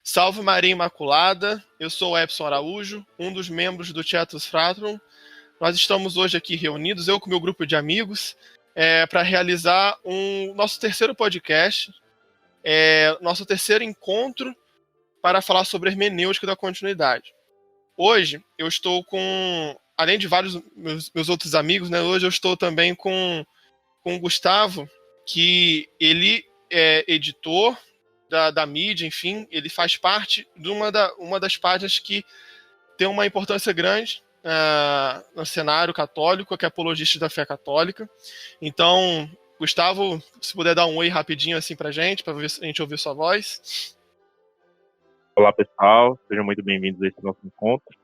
Salve Maria Imaculada, eu sou o Epson Araújo, um dos membros do Tietus Fratrum. Nós estamos hoje aqui reunidos, eu com meu grupo de amigos, para realizar nosso terceiro podcast, nosso terceiro encontro para falar sobre hermenêutica da continuidade. Hoje eu estou com, além de vários meus outros amigos, né, hoje eu estou também com o Gustavo, que ele é editor da mídia, enfim, ele faz parte de uma das páginas que tem uma importância grande no cenário católico, que é apologista da fé católica. Então, Gustavo, se puder dar um oi rapidinho assim pra gente, para a gente ouvir sua voz. Olá, pessoal, sejam muito bem-vindos a esse nosso encontro.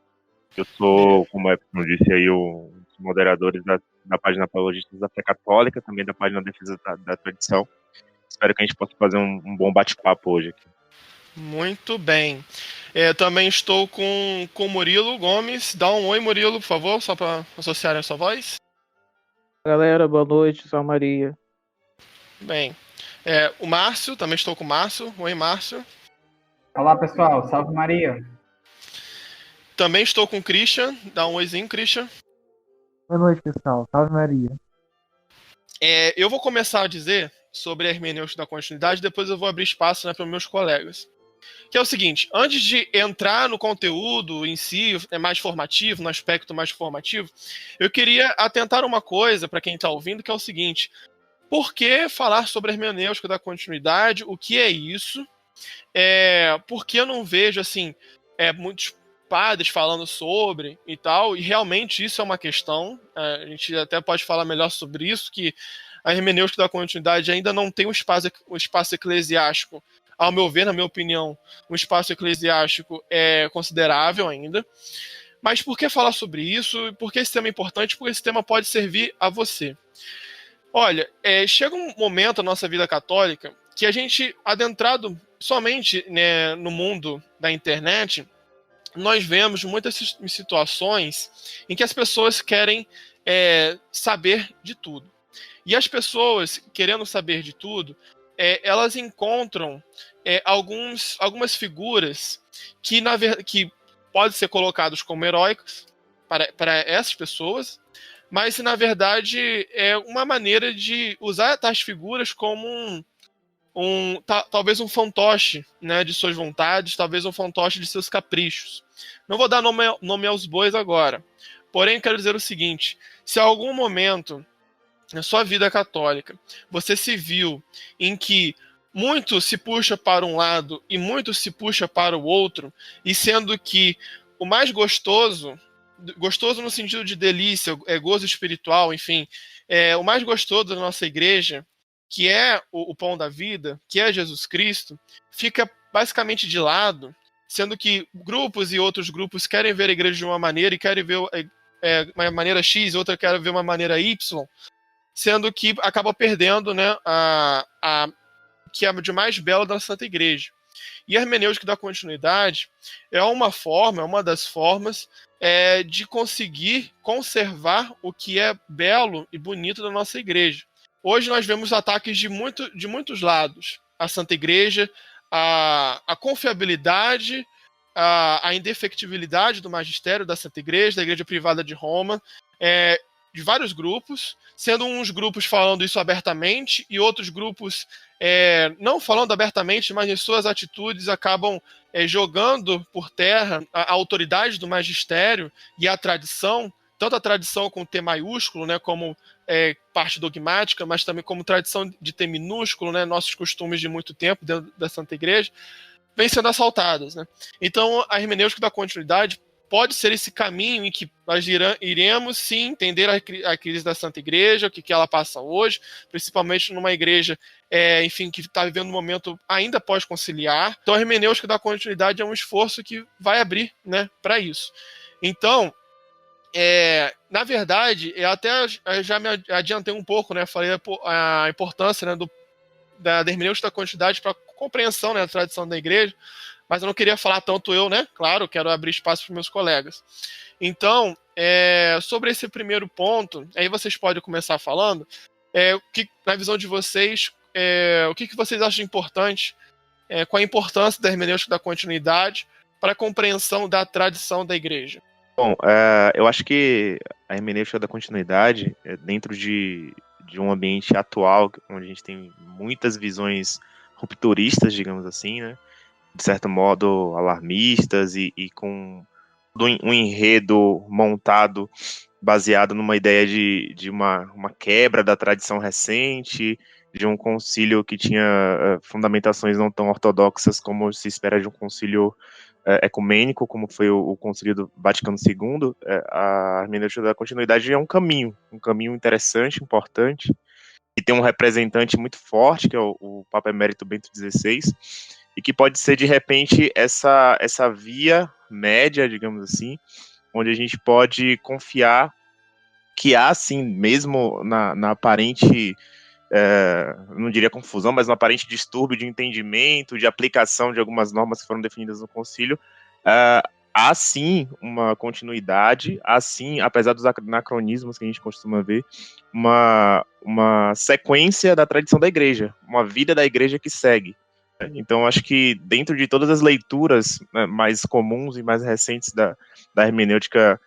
Eu sou, como o Epson disse aí, um dos moderadores da página Apologistas da Fé Católica, também da página Defesa da Tradição. Espero que a gente possa fazer um bom bate-papo hoje aqui. Muito bem. Também estou com o Murilo Gomes. Dá um oi, Murilo, por favor, só para associar a sua voz. Galera, boa noite, Salve Maria. Bem, o Márcio, também estou com o Márcio. Oi, Márcio. Olá, pessoal, Salve Maria. Também estou com o Christian. Dá um oizinho, Christian. Boa noite, pessoal. Salve Maria. Eu vou começar a dizer sobre a hermenêutica da continuidade, depois eu vou abrir espaço, né, para os meus colegas. Que é o seguinte, antes de entrar no conteúdo em si, mais formativo, no aspecto mais formativo, eu queria atentar uma coisa para quem está ouvindo, que é o seguinte: por que falar sobre a hermenêutica da continuidade? O que é isso? Porque eu não vejo assim muitos padres falando sobre e tal, e realmente isso é uma questão. A gente até pode falar melhor sobre isso, que a hermenêutica da continuidade ainda não tem um espaço eclesiástico, ao meu ver, na minha opinião, um espaço eclesiástico considerável ainda. Mas por que falar sobre isso? Por que esse tema é importante? Porque esse tema pode servir a você. Olha, chega um momento na nossa vida católica que a gente, adentrado somente, né, no mundo da internet, nós vemos muitas situações em que as pessoas querem saber de tudo. E as pessoas, querendo saber de tudo, elas encontram algumas figuras que podem ser colocadas como heróicas para essas pessoas, mas na verdade é uma maneira de usar tais figuras como talvez um fantoche, né, de suas vontades, talvez um fantoche de seus caprichos. Não vou dar nome aos bois agora, porém quero dizer o seguinte: se em algum momento na sua vida católica você se viu em que muito se puxa para um lado e muito se puxa para o outro, e sendo que o mais gostoso no sentido de delícia, gozo espiritual, enfim, o mais gostoso da nossa igreja, que é o pão da vida, que é Jesus Cristo, fica basicamente de lado, sendo que grupos e outros grupos querem ver a igreja de uma maneira e querem ver uma maneira X, outra quer ver uma maneira Y, sendo que acaba perdendo, né, que é de mais belo da Santa Igreja. E a hermenêutica da continuidade é uma das formas de conseguir conservar o que é belo e bonito da nossa igreja. Hoje nós vemos ataques de muitos lados. A Santa Igreja, a confiabilidade, a indefectibilidade do magistério da Santa Igreja, da Igreja Privada de Roma, de vários grupos, sendo uns grupos falando isso abertamente e outros grupos não falando abertamente, mas em suas atitudes acabam jogando por terra a autoridade do magistério e a tradição, tanto a tradição com T maiúsculo, né, como parte dogmática, mas também como tradição de T minúsculo, né, nossos costumes de muito tempo dentro da Santa Igreja, vêm sendo assaltadas, né? Então, a hermenêutica da continuidade pode ser esse caminho em que nós iremos, sim, entender a crise da Santa Igreja, o que ela passa hoje, principalmente numa igreja, enfim, que está vivendo um momento ainda pós-conciliar. Então, a hermenêutica da continuidade é um esforço que vai abrir, né, para isso. Então, na verdade, eu até já me adiantei um pouco, né, falei a importância, né, da hermenêutica da continuidade para a compreensão, né, da tradição da igreja, mas eu não queria falar tanto eu, né? Claro, quero abrir espaço para os meus colegas. Então, sobre esse primeiro ponto, aí vocês podem começar falando, na visão de vocês, o que vocês acham importante qual a importância da hermenêutica da continuidade para a compreensão da tradição da igreja? Bom, eu acho que a hermenêutica da continuidade, dentro de um ambiente atual, onde a gente tem muitas visões rupturistas, digamos assim, né? De certo modo alarmistas e com um enredo montado baseado numa ideia de uma quebra da tradição recente, de um concílio que tinha fundamentações não tão ortodoxas como se espera de um concílio ecumênico, como foi o concílio do Vaticano II. A hermenêutica da continuidade é um caminho interessante, importante, e tem um representante muito forte, que é o Papa Emérito Bento XVI, e que pode ser, de repente, essa via média, digamos assim, onde a gente pode confiar que há, sim, mesmo na aparente, não diria confusão, mas no aparente distúrbio de entendimento, de aplicação de algumas normas que foram definidas no concílio, há sim uma continuidade, há sim, apesar dos anacronismos que a gente costuma ver, uma sequência da tradição da igreja, uma vida da igreja que segue. Então, acho que dentro de todas as leituras, né, mais comuns e mais recentes da hermenêutica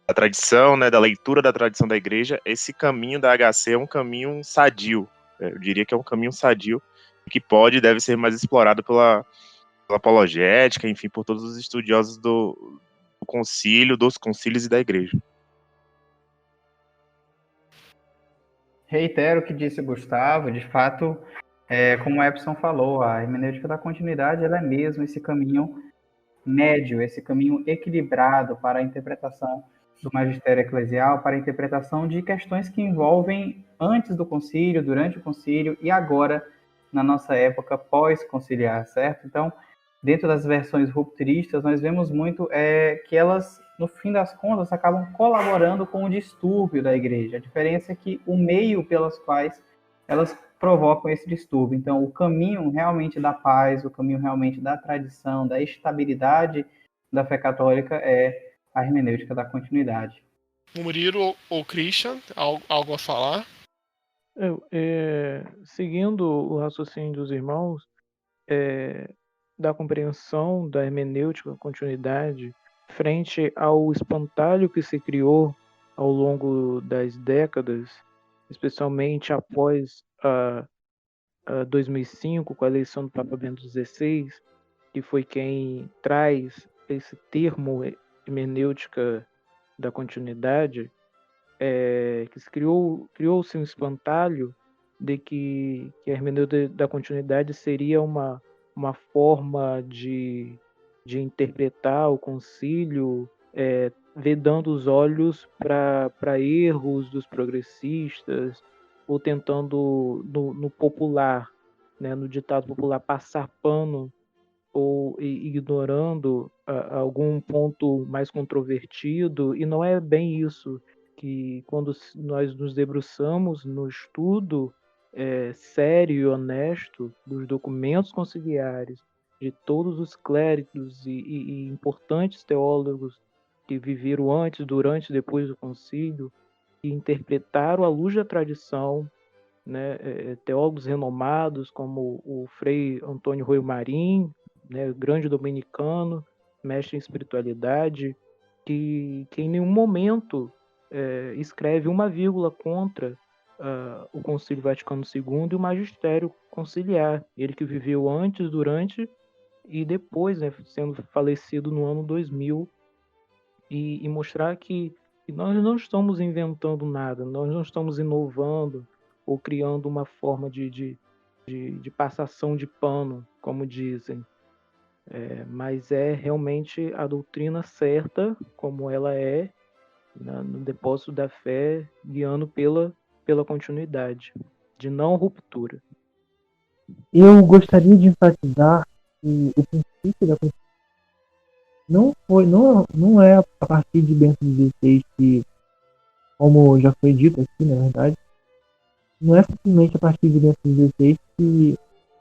da tradição, né, da leitura da tradição da igreja, esse caminho da HC é um caminho sadio. Eu diria que é um caminho sadio, que pode e deve ser mais explorado pela apologética, enfim, por todos os estudiosos do concílio, dos concílios e da igreja. Reitero o que disse o Gustavo, de fato, como o Epson falou, a hermenêutica da continuidade ela é mesmo esse caminho médio, esse caminho equilibrado para a interpretação do magistério eclesial, para a interpretação de questões que envolvem antes do concílio, durante o concílio e agora, na nossa época pós-conciliar, certo? Então, dentro das versões rupturistas, nós vemos muito que elas, no fim das contas, acabam colaborando com o distúrbio da igreja. A diferença é que o meio pelas quais elas provocam esse distúrbio. Então, o caminho realmente da paz, o caminho realmente da tradição, da estabilidade da fé católica é a hermenêutica da continuidade. Murilo ou Christian, algo a falar? Seguindo o raciocínio dos irmãos, da compreensão da hermenêutica, continuidade, frente ao espantalho que se criou ao longo das décadas, especialmente após a 2005, com a eleição do Papa Bento XVI, que foi quem traz esse termo hermenêutica da continuidade, que se criou-se um espantalho de que a hermenêutica da continuidade seria uma forma de interpretar o concílio, vedando os olhos para erros dos progressistas, ou tentando, no popular, né, no ditado popular, passar pano ou ignorando algum ponto mais controvertido, e não é bem isso, que quando nós nos debruçamos no estudo sério e honesto dos documentos conciliares, de todos os clérigos e importantes teólogos que viveram antes, durante e depois do concílio, e interpretaram à luz da tradição, né, teólogos renomados como o Frei Antônio Rui Marim, né, grande dominicano, mestre em espiritualidade, que em nenhum momento escreve uma vírgula contra o Concílio Vaticano II e o magistério conciliar. Ele que viveu antes, durante e depois, né, sendo falecido no ano 2000, e mostrar que nós não estamos inventando nada, nós não estamos inovando ou criando uma forma de passação de pano, como dizem. Mas é realmente a doutrina certa, como ela é, no depósito da fé, guiando pela continuidade, de não ruptura. Eu gostaria de enfatizar que o princípio da não é a partir de Bento XVI que, como já foi dito aqui, na verdade, não é simplesmente a partir de Bento XVI que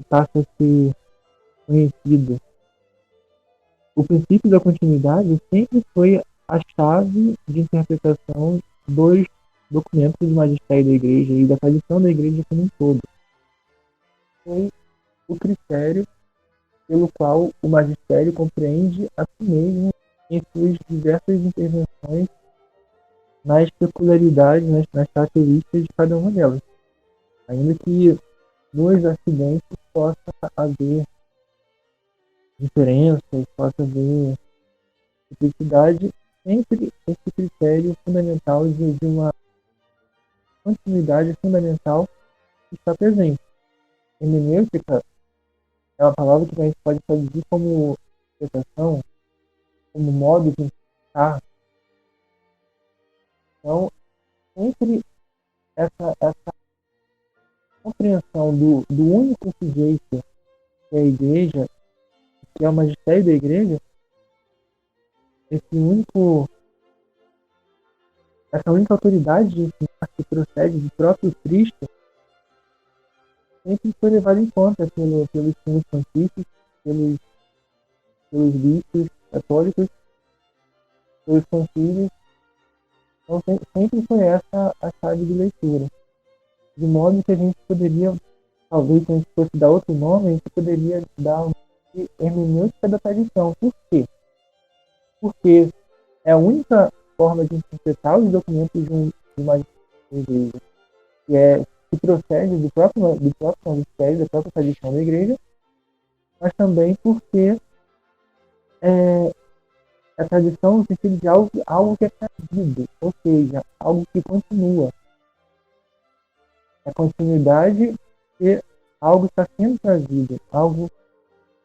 passa a ser conhecido. O princípio da continuidade sempre foi a chave de interpretação dos documentos do magistério da igreja e da tradição da igreja como um todo. Foi o critério pelo qual o magistério compreende a si mesmo em suas diversas intervenções nas peculiaridades, nas características de cada uma delas. Ainda que nos acidentes possa haver diferenças, possa haver simplicidade, sempre esse critério fundamental de uma continuidade fundamental está presente. Hermenêutica é uma palavra que a gente pode traduzir como interpretação, como modo de interpretar. Então, sempre essa compreensão do único sujeito que é a igreja, que é o magistério da igreja, essa única autoridade de ensinar que procede do próprio Cristo, sempre foi levado em conta pelos sumos pontífices, pelos bispos católicos, pelos concílios. Então sempre foi essa a chave de leitura. De modo que a gente poderia, talvez se a gente fosse dar outro nome, a gente poderia dar um nome de hermenêutica da tradição. Por quê? Porque é a única forma de interpretar os documentos de uma igreja, que procede do próprio magistério, da própria tradição da igreja, mas também porque a tradição no sentido de algo que é trazido, ou seja, algo que continua. A continuidade e algo está sendo trazido, algo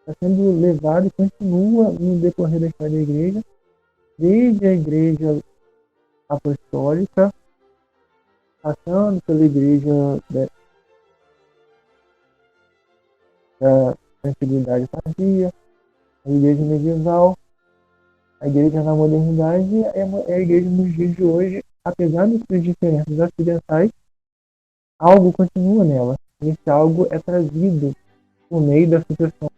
está sendo levado e continua no decorrer da história da igreja, desde a igreja apostólica, passando pela igreja da antiguidade tardia, a igreja medieval, a igreja na modernidade e a igreja nos dias de hoje. Apesar das suas diferenças ocidentais, algo continua nela. Esse algo é trazido por meio da sucessão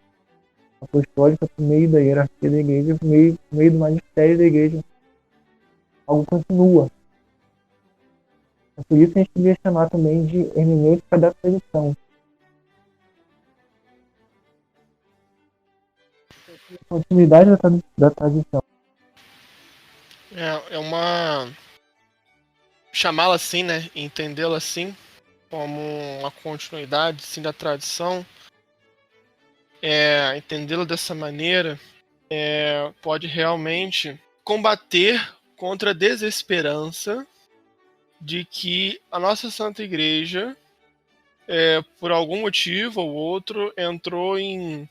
apostólica, por meio da hierarquia da igreja, por meio do magistério da igreja. Algo continua. É por isso que a gente poderia chamar também de hermenêutica da tradição. Continuidade da tradição. É uma. Chamá-la assim, né? Entendê-la assim, como uma continuidade assim, da tradição. Entendê-la dessa maneira pode realmente combater contra a desesperança de que a nossa Santa Igreja, por algum motivo ou outro, entrou em,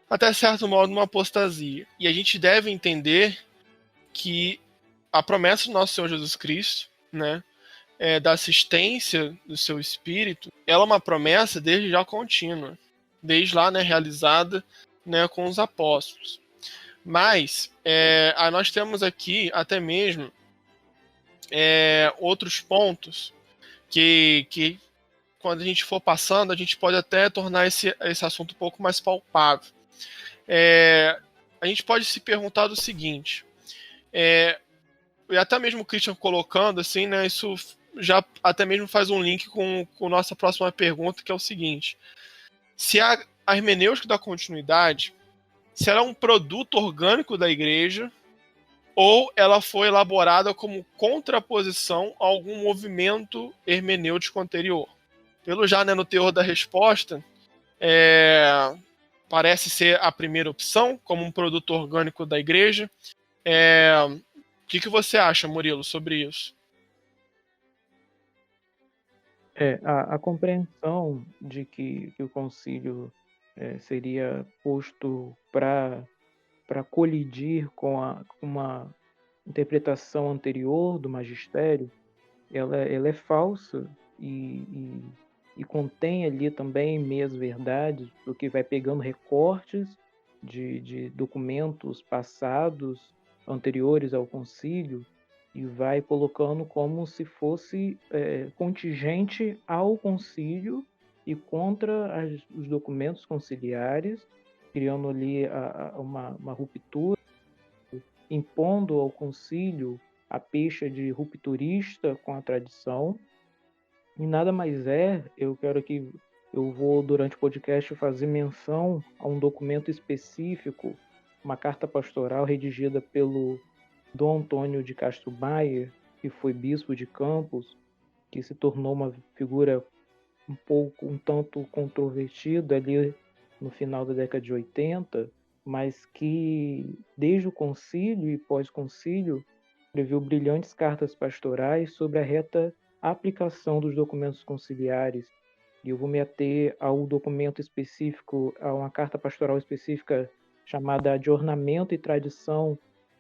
até certo modo, uma apostasia. E a gente deve entender que a promessa do nosso Senhor Jesus Cristo, né, da assistência do seu Espírito, ela é uma promessa desde já contínua, desde lá, né, realizada, né, com os apóstolos. Mas nós temos aqui até mesmo outros pontos que quando a gente for passando, a gente pode até tornar esse assunto um pouco mais palpável. A gente pode se perguntar do seguinte, e até mesmo o Christian colocando, assim, né, isso já até mesmo faz um link com nossa próxima pergunta, que é o seguinte: se a hermenêutica da continuidade, se ela é um produto orgânico da igreja, ou ela foi elaborada como contraposição a algum movimento hermenêutico anterior. Pelo já, né, no teor da resposta, parece ser a primeira opção, como um produto orgânico da igreja. O que você acha, Murilo, sobre isso? A compreensão de que o concílio seria posto para colidir com uma interpretação anterior do magistério, ela é falsa e contém ali também meias-verdades, porque vai pegando recortes de documentos passados anteriores ao concílio e vai colocando como se fosse contingente ao concílio e contra os documentos conciliares, criando ali uma ruptura, impondo ao concílio a pecha de rupturista com a tradição. E nada mais eu quero aqui eu vou, durante o podcast, fazer menção a um documento específico, uma carta pastoral redigida pelo Dom Antônio de Castro Maia, que foi bispo de Campos, que se tornou uma figura um tanto controvertida ali no final da década de 80, mas que desde o concílio e pós-concílio escreveu brilhantes cartas pastorais sobre a reta aplicação dos documentos conciliares. E eu vou me ater ao documento específico, a uma carta pastoral específica chamada Adornamento e Tradição,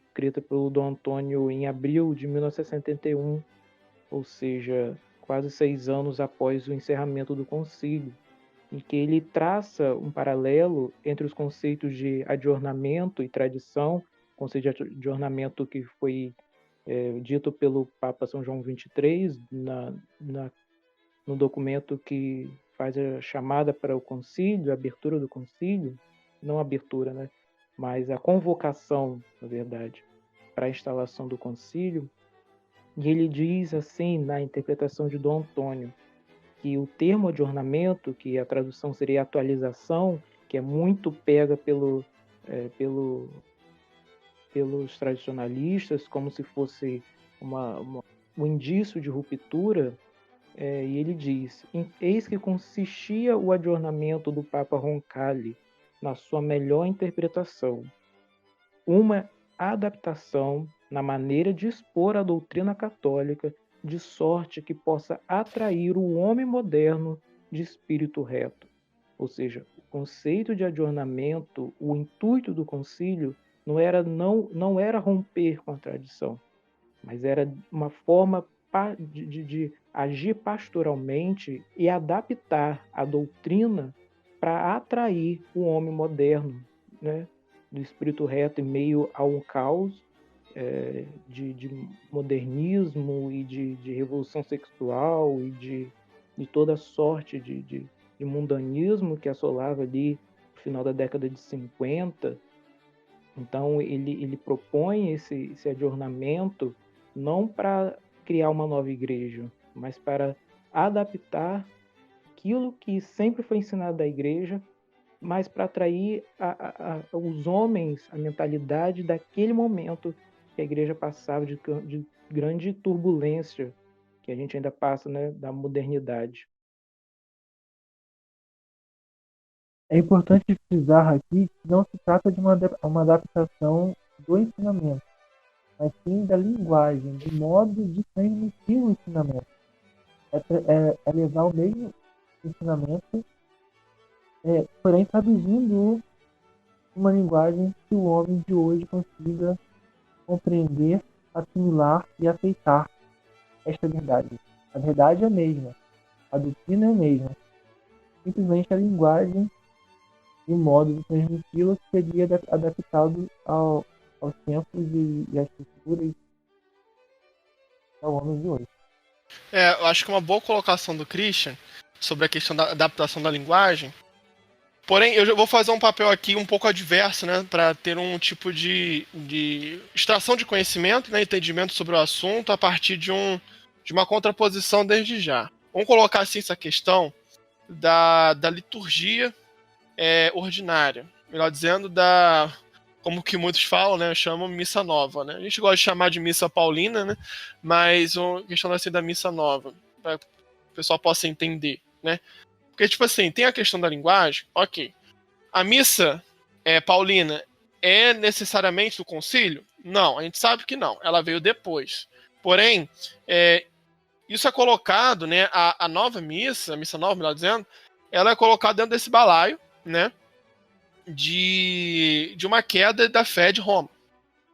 escrita pelo Dom Antônio em abril de 1971, ou seja, quase 6 anos após o encerramento do concílio, em que ele traça um paralelo entre os conceitos de adornamento e tradição, o conceito de adornamento que foi dito pelo Papa São João XXIII no documento que faz a chamada para o concílio, a abertura do concílio, não a abertura, né, mas a convocação, na verdade, para a instalação do concílio. E ele diz assim, na interpretação de Dom Antônio, que o termo adornamento, que a tradução seria atualização, que é muito pega pelos tradicionalistas, como se fosse um indício de ruptura, e ele diz: eis que consistia o adornamento do Papa Roncalli, na sua melhor interpretação, uma adaptação na maneira de expor a doutrina católica, de sorte que possa atrair o homem moderno de espírito reto. Ou seja, o conceito de adornamento, o intuito do concílio não era romper com a tradição, mas era uma forma de agir pastoralmente e adaptar a doutrina para atrair o homem moderno, né, do espírito reto, em meio a um caos de modernismo e de revolução sexual e de toda sorte de mundanismo que assolava ali no final da década de 50. Então ele propõe esse adornamento não para criar uma nova igreja, mas para adaptar aquilo que sempre foi ensinado da igreja, mas para atrair os homens, a mentalidade daquele momento que a igreja passava de grande turbulência, que a gente ainda passa, né, da modernidade. É importante frisar aqui que não se trata de uma adaptação do ensinamento, mas sim da linguagem, do modo de transmitir o ensinamento. É levar o mesmo ensinamento, porém traduzindo uma linguagem que o homem de hoje consiga compreender, assimilar e aceitar esta verdade. A verdade é a mesma, a doutrina é a mesma, simplesmente a linguagem e o modo de transmiti-la seria adaptado aos tempos e às culturas ao homem de hoje. Eu acho que uma boa colocação do Christian sobre a questão da adaptação da linguagem. Porém, eu já vou fazer um papel aqui um pouco adverso, né, para ter um tipo de extração de conhecimento, né, entendimento sobre o assunto a partir de uma contraposição desde já. Vamos colocar assim essa questão da liturgia ordinária, melhor dizendo, como que muitos falam, né, chamam missa nova, né? A gente gosta de chamar de missa paulina, né, mas a questão assim da missa nova, para que o pessoal possa entender, né? Porque, tipo assim, tem a questão da linguagem, ok. A missa paulina é necessariamente do concílio? Não, a gente sabe que não, ela veio depois. Porém, isso é colocado, né, a nova missa, a missa nova, melhor dizendo, ela é colocada dentro desse balaio, né, de uma queda da fé de Roma,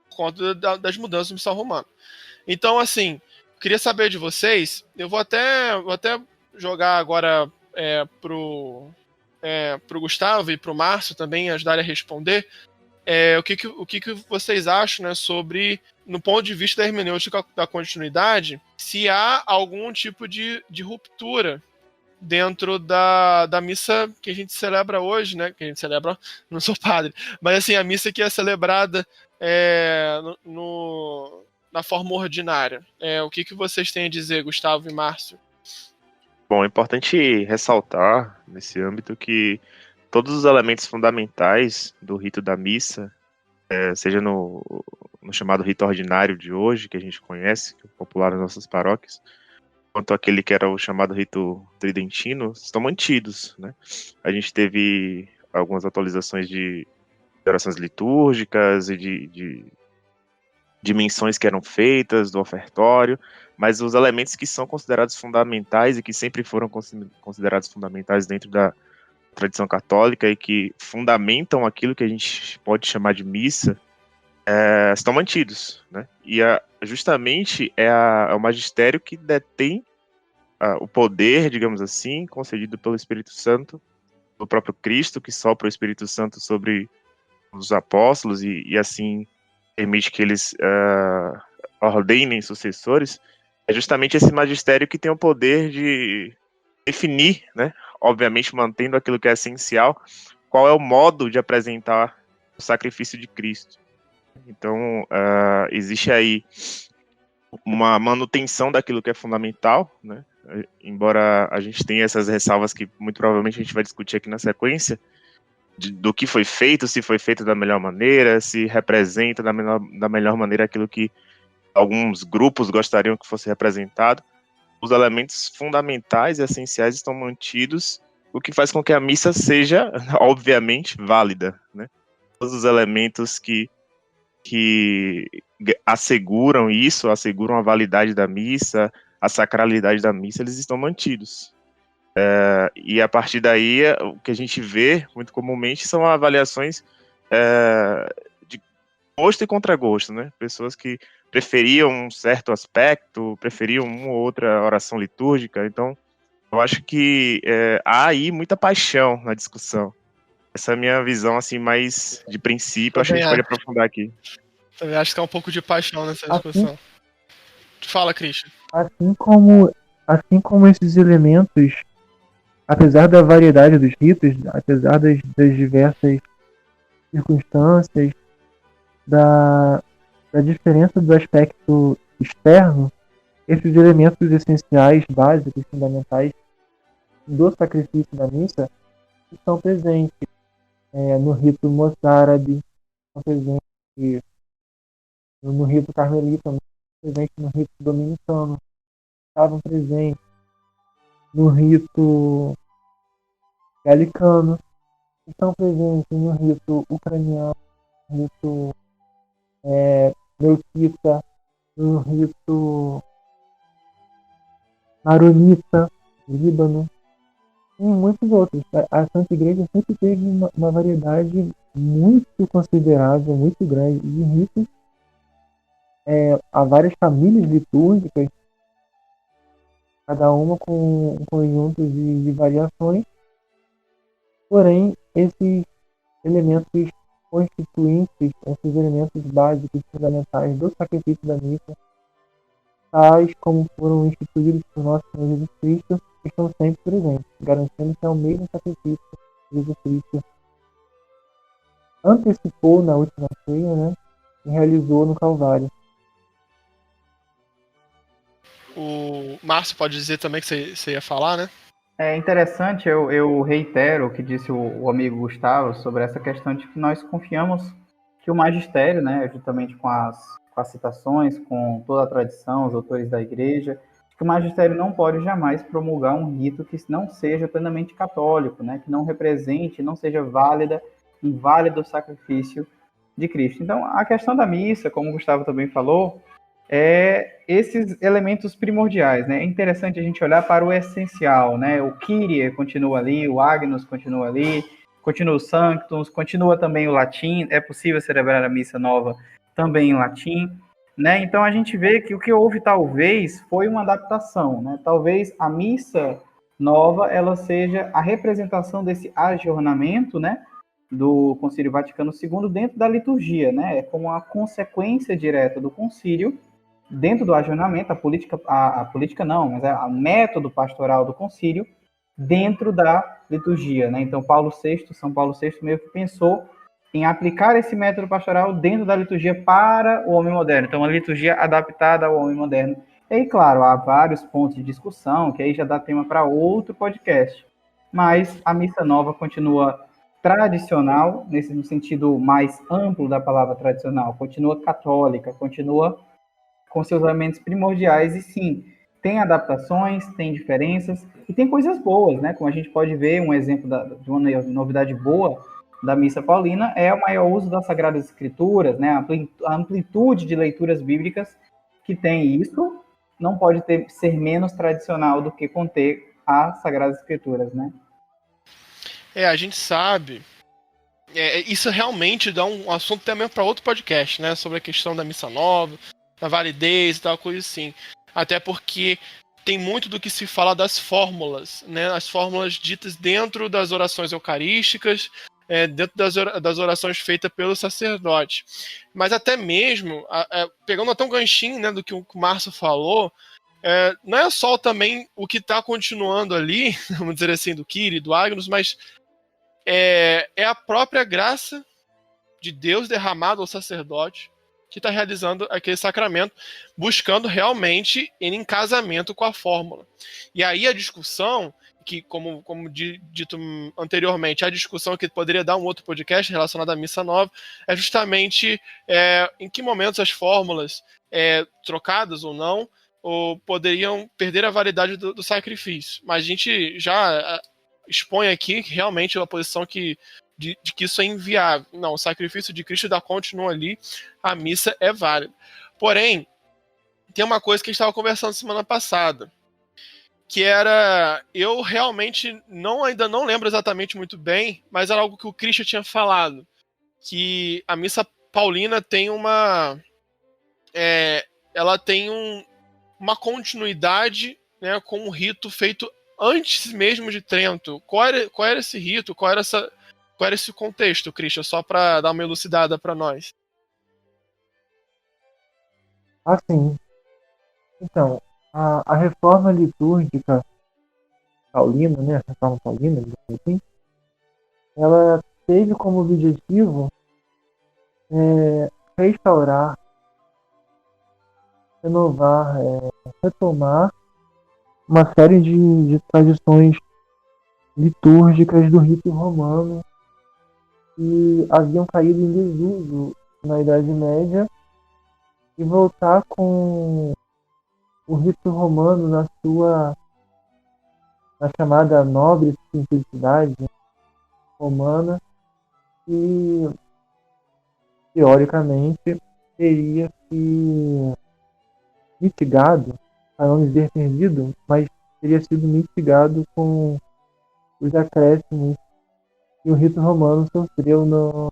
por conta das mudanças do missal romano. Então, assim, queria saber de vocês, eu vou até jogar agora pro Gustavo e pro Márcio também ajudarem a responder, o que vocês acham, né, sobre, no ponto de vista da hermenêutica da continuidade, se há algum tipo de ruptura dentro da missa que a gente celebra hoje, né? Que a gente celebra, não sou padre, mas assim, a missa que é celebrada na forma ordinária. O que vocês têm a dizer, Gustavo e Márcio? Bom, é importante ressaltar nesse âmbito que todos os elementos fundamentais do rito da missa, seja no chamado rito ordinário de hoje, que a gente conhece, que é popular nas nossas paróquias, quanto aquele que era o chamado rito tridentino, estão mantidos, né? A gente teve algumas atualizações de orações litúrgicas e de dimensões que eram feitas do ofertório, mas os elementos que são considerados fundamentais e que sempre foram considerados fundamentais dentro da tradição católica e que fundamentam aquilo que a gente pode chamar de missa, estão mantidos, né? E justamente é o magistério que detém o poder, digamos assim, concedido pelo Espírito Santo, do próprio Cristo, que sopra o Espírito Santo sobre os apóstolos e assim permite que eles ordenem sucessores. É justamente esse magistério que tem o poder de definir, né, obviamente mantendo aquilo que é essencial, qual é o modo de apresentar o sacrifício de Cristo. Então, existe aí uma manutenção daquilo que é fundamental, né? Embora a gente tenha essas ressalvas que muito provavelmente a gente vai discutir aqui na sequência, do que foi feito, se foi feito da melhor maneira, se representa da melhor maneira aquilo que alguns grupos gostariam que fosse representado. Os elementos fundamentais e essenciais estão mantidos, o que faz com que a missa seja, obviamente, válida, né? Todos os elementos que asseguram isso, asseguram a validade da missa, a sacralidade da missa, eles estão mantidos. E a partir daí, o que a gente vê, muito comumente, são avaliações de gosto e contragosto, né? Pessoas que preferiam um certo aspecto, preferiam uma ou outra oração litúrgica. Então, eu acho que há aí muita paixão na discussão. Essa é a minha visão, assim, mais de princípio. Acho que a gente pode aprofundar aqui. Também acho que tem um pouco de paixão nessa discussão. Fala, Christian. Assim como esses elementos, apesar da variedade dos ritos, apesar das diversas circunstâncias, da diferença do aspecto externo, esses elementos essenciais, básicos, fundamentais do sacrifício da missa estão presentes no rito mozárabe, estão presentes no rito carmelita, estão presentes no rito dominicano, estavam presentes no rito galicano, estão presentes no rito ucraniano, no rito melquita, no rito maronita, Líbano, e muitos outros. A Santa Igreja sempre teve uma variedade muito considerável, muito grande de ritos. Há várias famílias litúrgicas, cada uma com um conjunto de variações, porém esses elementos constituintes, esses elementos básicos fundamentais do sacrifício da missa, tais como foram instituídos por nosso Senhor Jesus Cristo, estão sempre presentes, garantindo que é o mesmo sacrifício que Jesus Cristo antecipou na última ceia, né, e realizou no Calvário. O Márcio pode dizer também que você ia falar, né? É interessante, eu reitero o que disse o amigo Gustavo sobre essa questão de que nós confiamos que o magistério, né, juntamente com as citações, com toda a tradição, os autores da igreja, que o magistério não pode jamais promulgar um rito que não seja plenamente católico, né, que não represente, não seja um válido sacrifício de Cristo. Então, a questão da missa, como o Gustavo também falou, esses elementos primordiais, né? É interessante a gente olhar para o essencial, né? O Kyrie continua ali, o Agnus continua ali, continua o Sanctus, continua também o latim, é possível celebrar a missa nova também em latim, né? Então a gente vê que o que houve talvez foi uma adaptação, né? Talvez a missa nova ela seja a representação desse ajornamento, né? Do Concílio Vaticano II dentro da liturgia, né? É como uma consequência direta do concílio dentro do ajornamento, a política não, mas o método pastoral do concílio dentro da liturgia, né? Então São Paulo VI meio que pensou em aplicar esse método pastoral dentro da liturgia para o homem moderno. Então, uma liturgia adaptada ao homem moderno. E aí, claro, há vários pontos de discussão, que aí já dá tema para outro podcast. Mas a missa nova continua tradicional, no sentido mais amplo da palavra tradicional, continua católica, continua com seus elementos primordiais, e sim, tem adaptações, tem diferenças, e tem coisas boas, né? Como a gente pode ver, um exemplo de uma novidade boa da missa paulina é o maior uso das Sagradas Escrituras, né? A amplitude de leituras bíblicas que tem. Isso não pode ser menos tradicional do que conter as Sagradas Escrituras, né? A gente sabe. Isso realmente dá um assunto também para outro podcast, né? Sobre a questão da missa nova, da validez e tal, coisa assim. Até porque tem muito do que se fala das fórmulas, né? As fórmulas ditas dentro das orações eucarísticas, dentro das orações feitas pelo sacerdote. Mas até mesmo, pegando até um ganchinho, né, do que o Márcio falou, não é só também o que está continuando ali, vamos dizer assim, do Kyrie, do Agnus, mas é a própria graça de Deus derramada ao sacerdote que está realizando aquele sacramento, buscando realmente ir em casamento com a fórmula. E aí a discussão, que como dito anteriormente, a discussão que poderia dar um outro podcast relacionado à missa nova, é justamente em que momentos as fórmulas, trocadas ou não, ou poderiam perder a validade do sacrifício. Mas a gente já expõe aqui realmente a posição de que isso é inviável. Não, o sacrifício de Cristo continua ali, a missa é válida. Porém, tem uma coisa que a gente estava conversando semana passada, que era, eu realmente ainda não lembro exatamente muito bem, mas era algo que o Cristo tinha falado, que a missa paulina tem ela tem uma continuidade, né, com um rito feito antes mesmo de Trento. Qual era esse rito? Qual era esse contexto, Christian? Só para dar uma elucidada para nós. Assim, então, a reforma litúrgica paulina, né, a reforma paulina, assim, ela teve como objetivo restaurar, renovar, retomar uma série de tradições litúrgicas do rito romano que haviam caído em desuso na Idade Média, e voltar com o rito romano na chamada nobre simplicidade romana, que teoricamente teria se mitigado, para não dizer perdido, mas teria sido mitigado com os acréscimos que o rito romano sofreu no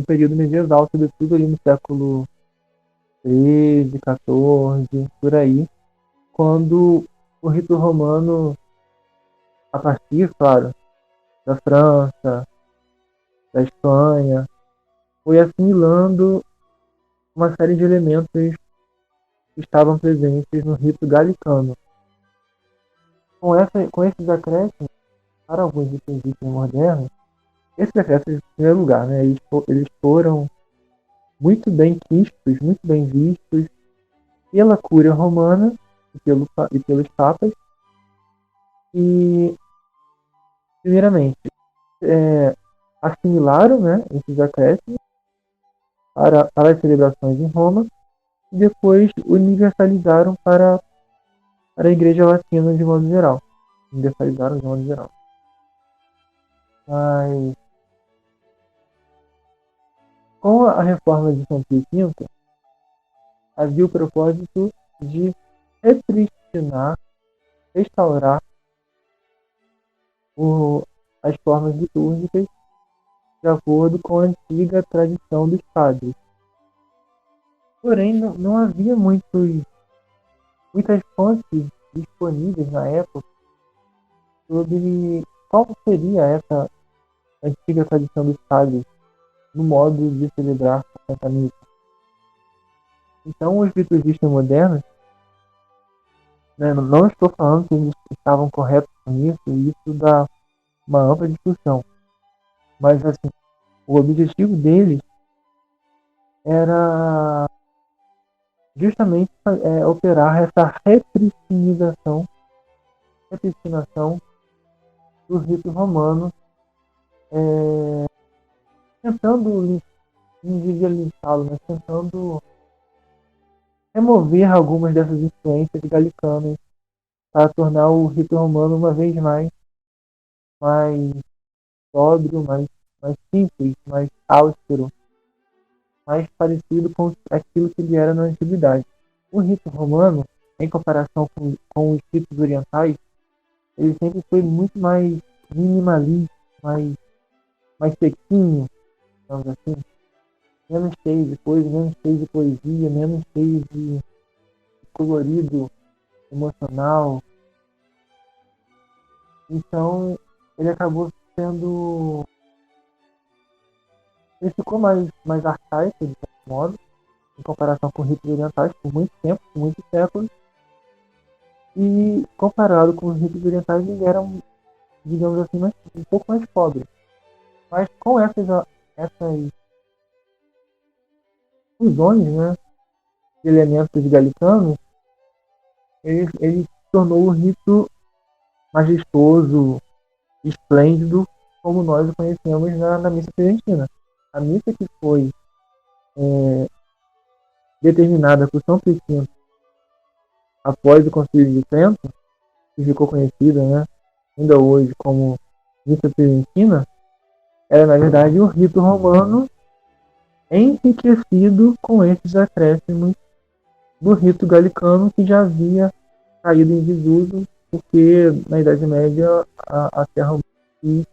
período medieval, sobretudo ali no século XIII, XIV, por aí, quando o rito romano, a partir, claro, da França, da Espanha, foi assimilando uma série de elementos que estavam presentes no rito galicano. Com esses acréscimos, para alguns liturgistas modernos, esses acréscimos, em primeiro lugar, né, eles foram muito bem quistos, muito bem vistos pela Cúria Romana e pelos papas. E, primeiramente, assimilaram, né, esses acréscimos para as celebrações em Roma, e depois universalizaram para a Igreja Latina de modo geral. Universalizaram de modo geral. Mas, com a reforma de São Pio V, havia o propósito de repristinar, restaurar as formas litúrgicas de acordo com a antiga tradição dos padres. Porém, não havia muitas fontes disponíveis na época sobre qual seria essa antiga tradição dos padres no modo de celebrar a Santa Missa. Então, os liturgistas modernos, né, não estou falando que eles estavam corretos com isso, e isso dá uma ampla discussão. Mas, assim, o objetivo deles era justamente operar essa repristinação do rito romano, tentando, não diria limpá-lo, mas tentando remover algumas dessas influências galicanas para tornar o rito romano uma vez mais sóbrio, mais simples, mais austero, mais parecido com aquilo que ele era na antiguidade. O rito romano, em comparação com os ritos orientais, ele sempre foi muito mais minimalista, mais sequinho, digamos assim, menos cheio de coisa, menos cheio de poesia, menos cheio de colorido emocional. Então, ele acabou sendo... Ele ficou mais arcaico, de certo modo, em comparação com ritos orientais, por muito tempo, por muitos séculos. E, comparado com os ritos orientais, ele era, digamos assim, um pouco mais pobre. Mas com essas fusões, né, de elementos galicanos, ele tornou o rito majestoso, esplêndido, como nós o conhecemos na missa tridentina. A missa que foi determinada por São Pio V após o Concílio de Trento, que ficou conhecida, né, ainda hoje como missa tridentina, era na verdade o rito romano enriquecido com esses acréscimos do rito galicano, que já havia caído em desuso, porque na Idade Média a Terra Romana quis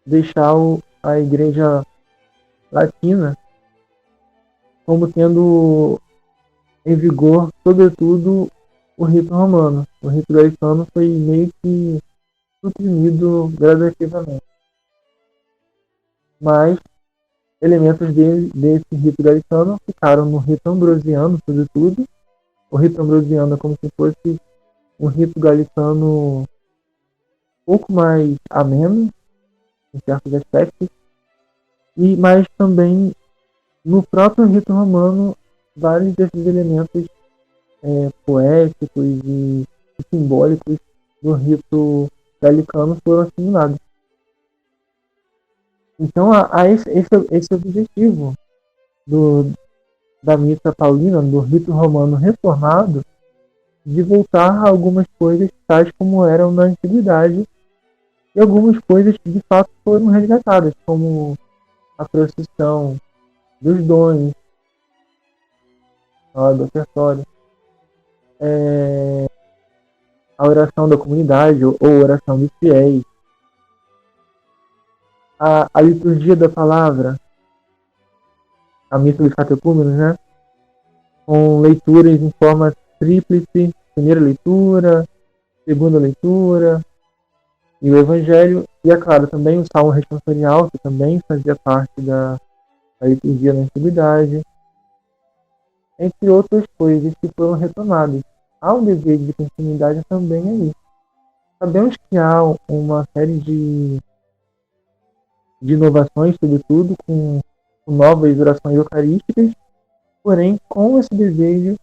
deixar a Igreja Latina como tendo em vigor, sobretudo, o rito romano. O rito galicano foi meio que suprimido gradativamente. Mas elementos desse rito galicano ficaram no rito ambrosiano, sobretudo. O rito ambrosiano é como se fosse um rito galicano um pouco mais ameno, em certos aspectos, mas também no próprio rito romano, vários desses elementos poéticos e simbólicos do rito galicano foram assimilados. Então, há esse objetivo da missa paulina, do rito romano reformado, de voltar a algumas coisas tais como eram na antiguidade, e algumas coisas que de fato foram resgatadas, como a procissão dos dons, do ofertório, a oração da comunidade ou oração dos fiéis, a liturgia da palavra, a missa dos catecúmenos, né? Com leituras em forma tríplice, primeira leitura, segunda leitura, e o Evangelho, e é claro, também o Salmo responsorial, que também fazia parte da liturgia na antiguidade, entre outras coisas que foram retomadas. Há um desejo de continuidade também aí. Sabemos que há uma série de inovações, sobretudo, com novas orações eucarísticas, porém com esse desejo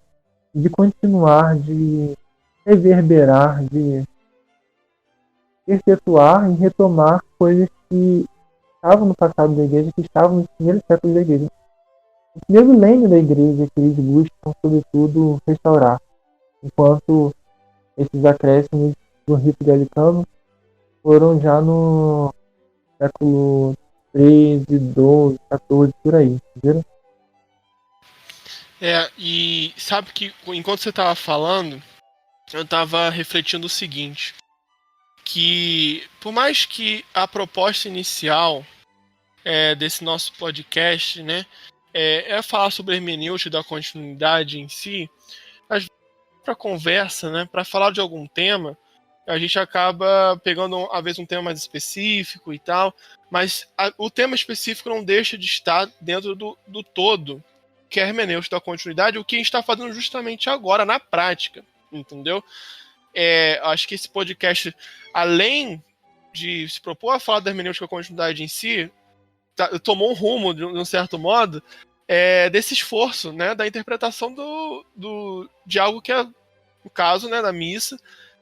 de continuar, de reverberar, de perpetuar e retomar coisas que estavam no passado da igreja, que estavam nos primeiros séculos da igreja. O primeiro leme da igreja que eles buscam, sobretudo, restaurar, enquanto esses acréscimos do rito galicano foram já no século 13, 12, 14, por aí, entendeu? E sabe que enquanto você estava falando, eu estava refletindo o seguinte, que por mais que a proposta inicial desse nosso podcast, né, falar sobre a hermenêutica da continuidade em si, às vezes para conversa, né, para falar de algum tema, a gente acaba pegando às vezes um tema mais específico e tal, mas o tema específico não deixa de estar dentro do todo, que é a hermenêutica da continuidade, o que a gente está fazendo justamente agora, na prática, entendeu? Acho que esse podcast, além de se propor a falar da hermenêutica da continuidade em si, tomou um rumo, de um certo modo, desse esforço, né, da interpretação de algo que é, no caso, né, da missa,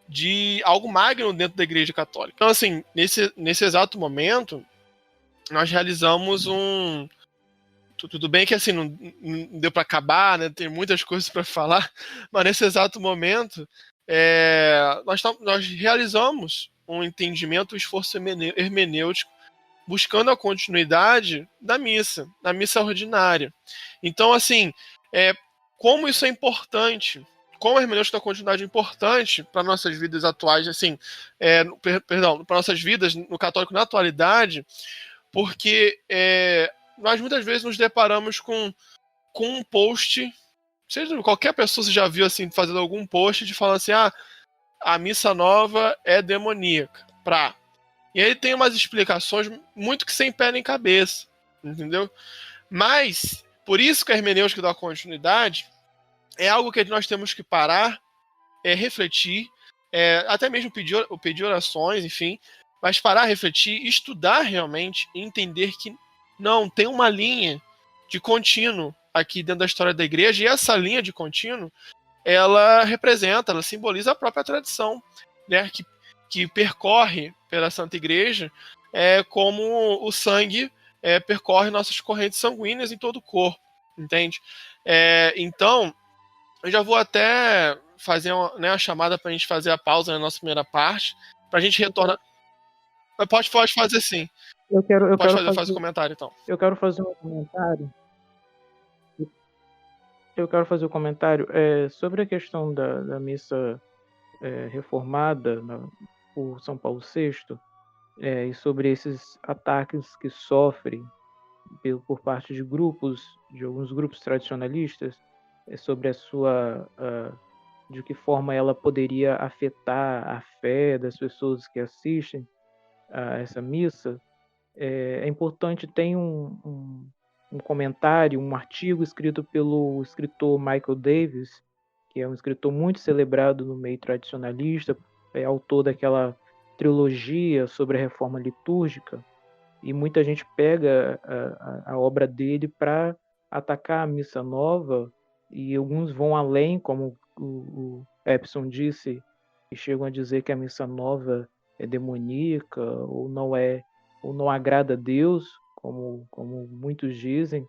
de algo magno dentro da Igreja Católica. Então, assim, nesse exato momento, nós realizamos tudo bem que assim não deu para acabar, né? Tem muitas coisas para falar, mas nesse exato momento nós realizamos um entendimento, um esforço hermenêutico, buscando a continuidade da missa ordinária. Então, assim, como isso é importante, como a hermenêutica da continuidade é importante para nossas vidas atuais, assim, para nossas vidas no católico na atualidade, porque nós muitas vezes nos deparamos com um post, seja qualquer pessoa você já viu assim fazendo algum post de falar assim, a missa nova é demoníaca, e aí tem umas explicações muito que sem pé nem cabeça, entendeu? Mas por isso que a hermenêutica da continuidade é algo que nós temos que parar, refletir, até mesmo pedir orações, enfim, mas parar, refletir, estudar realmente e entender que não, tem uma linha de contínuo aqui dentro da história da igreja, e essa linha de contínuo, ela simboliza a própria tradição, né, que percorre pela Santa Igreja, como o sangue percorre nossas correntes sanguíneas em todo o corpo, entende? Então, eu já vou até fazer uma chamada para a gente fazer a pausa na nossa primeira parte, para a gente retornar. Mas pode fazer sim. Faz o comentário, então. Eu quero fazer um comentário. Eu quero fazer um comentário sobre a questão da missa reformada por São Paulo VI, e sobre esses ataques que sofre por parte de alguns grupos tradicionalistas, sobre de que forma ela poderia afetar a fé das pessoas que assistem a essa missa. É importante, tem um comentário, um artigo escrito pelo escritor Michael Davis, que é um escritor muito celebrado no meio tradicionalista, é autor daquela trilogia sobre a reforma litúrgica, e muita gente pega a obra dele para atacar a missa nova, e alguns vão além, como o Epson disse, e chegam a dizer que a missa nova é demoníaca, ou não agrada a Deus, como muitos dizem.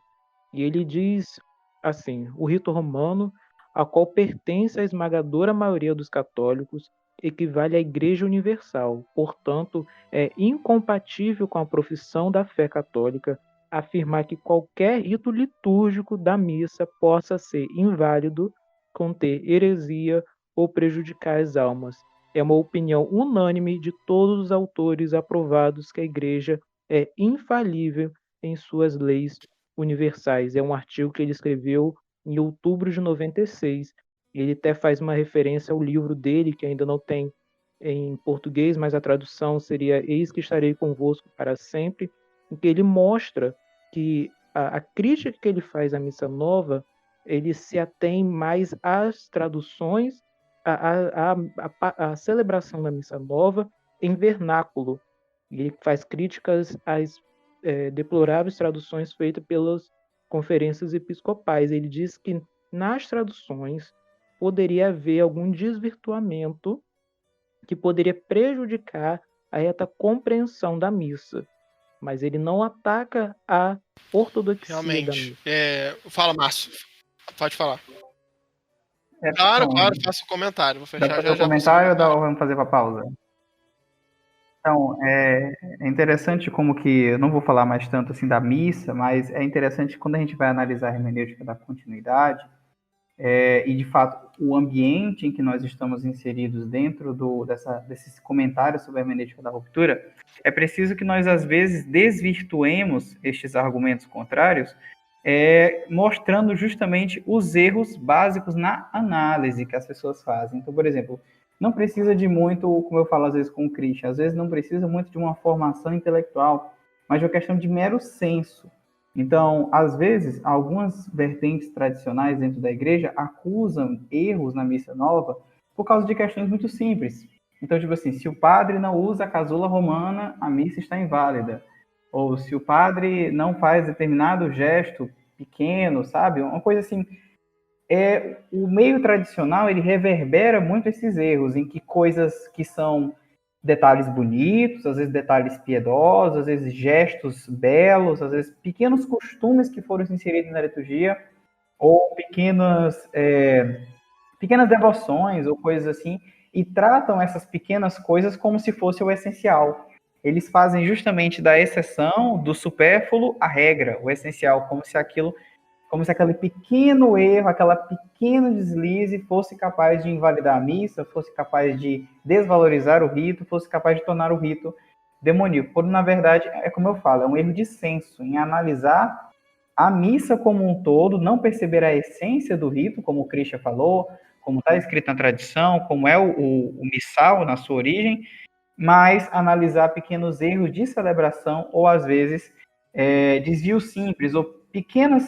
E ele diz assim: o rito romano, a qual pertence a esmagadora maioria dos católicos, equivale à Igreja Universal. Portanto, é incompatível com a profissão da fé católica afirmar que qualquer rito litúrgico da missa possa ser inválido, conter heresia ou prejudicar as almas. É uma opinião unânime de todos os autores aprovados que a Igreja é infalível em suas leis universais. É um artigo que ele escreveu em outubro de 96. Ele até faz uma referência ao livro dele, que ainda não tem em português, mas a tradução seria Eis que estarei convosco para sempre, em que ele mostra que a crítica que ele faz à missa nova, ele se atém mais às traduções, a celebração da missa nova em vernáculo. Ele faz críticas às deploráveis traduções feitas pelas conferências episcopais. Ele diz que nas traduções poderia haver algum desvirtuamento que poderia prejudicar a reta compreensão da missa, mas ele não ataca a ortodoxia realmente da missa. Fala, Márcio. Pode falar. Claro, faça um comentário. Vou fechar já. Comentário ou vamos fazer para pausa? Então, é interessante como que, eu não vou falar mais tanto assim da missa, mas é interessante quando a gente vai analisar a hermenêutica da continuidade, e de fato o ambiente em que nós estamos inseridos dentro desses comentários sobre a hermenêutica da ruptura, é preciso que nós às vezes desvirtuemos estes argumentos contrários, mostrando justamente os erros básicos na análise que as pessoas fazem. Então, por exemplo, não precisa de muito, como eu falo às vezes com o Christian, às vezes não precisa muito de uma formação intelectual, mas de uma questão de mero senso. Então, às vezes, algumas vertentes tradicionais dentro da igreja acusam erros na missa nova por causa de questões muito simples. Então, tipo assim, se o padre não usa a casula romana, a missa está inválida. Ou se o padre não faz determinado gesto pequeno, sabe? Uma coisa assim. O meio tradicional, ele reverbera muito esses erros, em que coisas que são detalhes bonitos, às vezes detalhes piedosos, às vezes gestos belos, às vezes pequenos costumes que foram inseridos na liturgia, ou pequenas devoções ou coisas assim, e tratam essas pequenas coisas como se fosse o essencial. Eles fazem justamente da exceção, do supérfluo, a regra, o essencial, como se aquele pequeno erro, aquela pequeno deslize fosse capaz de invalidar a missa, fosse capaz de desvalorizar o rito, fosse capaz de tornar o rito demoníaco. Quando, na verdade, é como eu falo, é um erro de senso, em analisar a missa como um todo, não perceber a essência do rito, como o Christian falou, como está escrito na tradição, como é o missal na sua origem, mas analisar pequenos erros de celebração ou, às vezes, desvios simples ou pequenas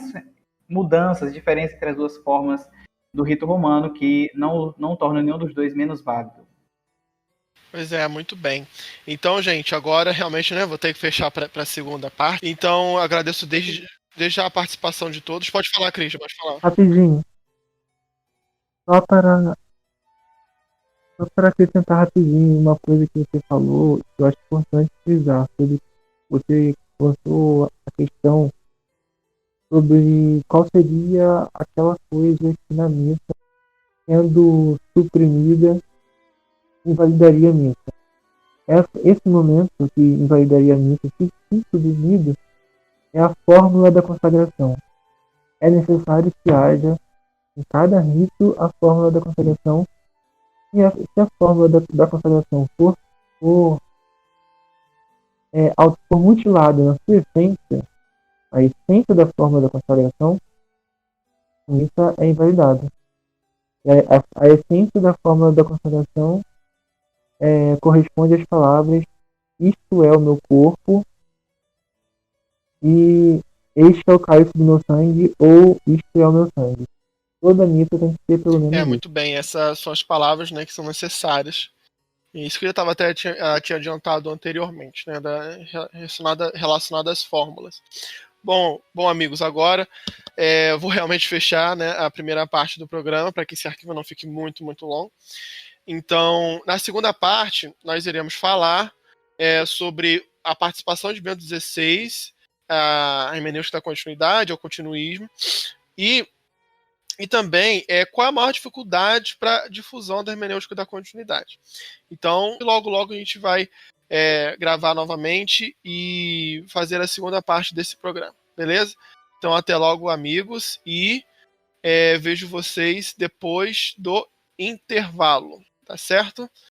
mudanças, diferenças entre as duas formas do rito romano que não tornam nenhum dos dois menos válido. Pois é, muito bem. Então, gente, agora realmente, né, vou ter que fechar para a segunda parte. Então, agradeço desde já a participação de todos. Pode falar, Christian, pode falar. Rapidinho. Só para acrescentar rapidinho uma coisa que você falou, que eu acho importante frisar, sobre você contou a questão sobre qual seria aquela coisa que na missa, sendo suprimida, invalidaria a missa. Esse momento que invalidaria a missa, se suprimido, é a fórmula da consagração. É necessário que haja em cada rito a fórmula da consagração, e se a fórmula da consagração for mutilada na sua essência, a essência da fórmula da consagração, a missa é invalidada. A essência da fórmula da consagração corresponde às palavras: isto é o meu corpo, e este é o cálice do meu sangue, ou isto é o meu sangue. Toda missa tem que ter pelo menos isso. Muito bem, essas são as palavras, né, que são necessárias. E isso que eu estava até tinha adiantado anteriormente, né, relacionada às fórmulas. Bom, amigos, agora vou realmente fechar, né, a primeira parte do programa, para que esse arquivo não fique muito, muito longo. Então, na segunda parte, nós iremos falar sobre a participação de Bento XVI, a hermenêutica da continuidade, ao continuismo, e também qual é a maior dificuldade para a difusão da hermenêutica da continuidade. Então, logo a gente vai gravar novamente e fazer a segunda parte desse programa, beleza? Então, até logo, amigos, e vejo vocês depois do intervalo, tá certo?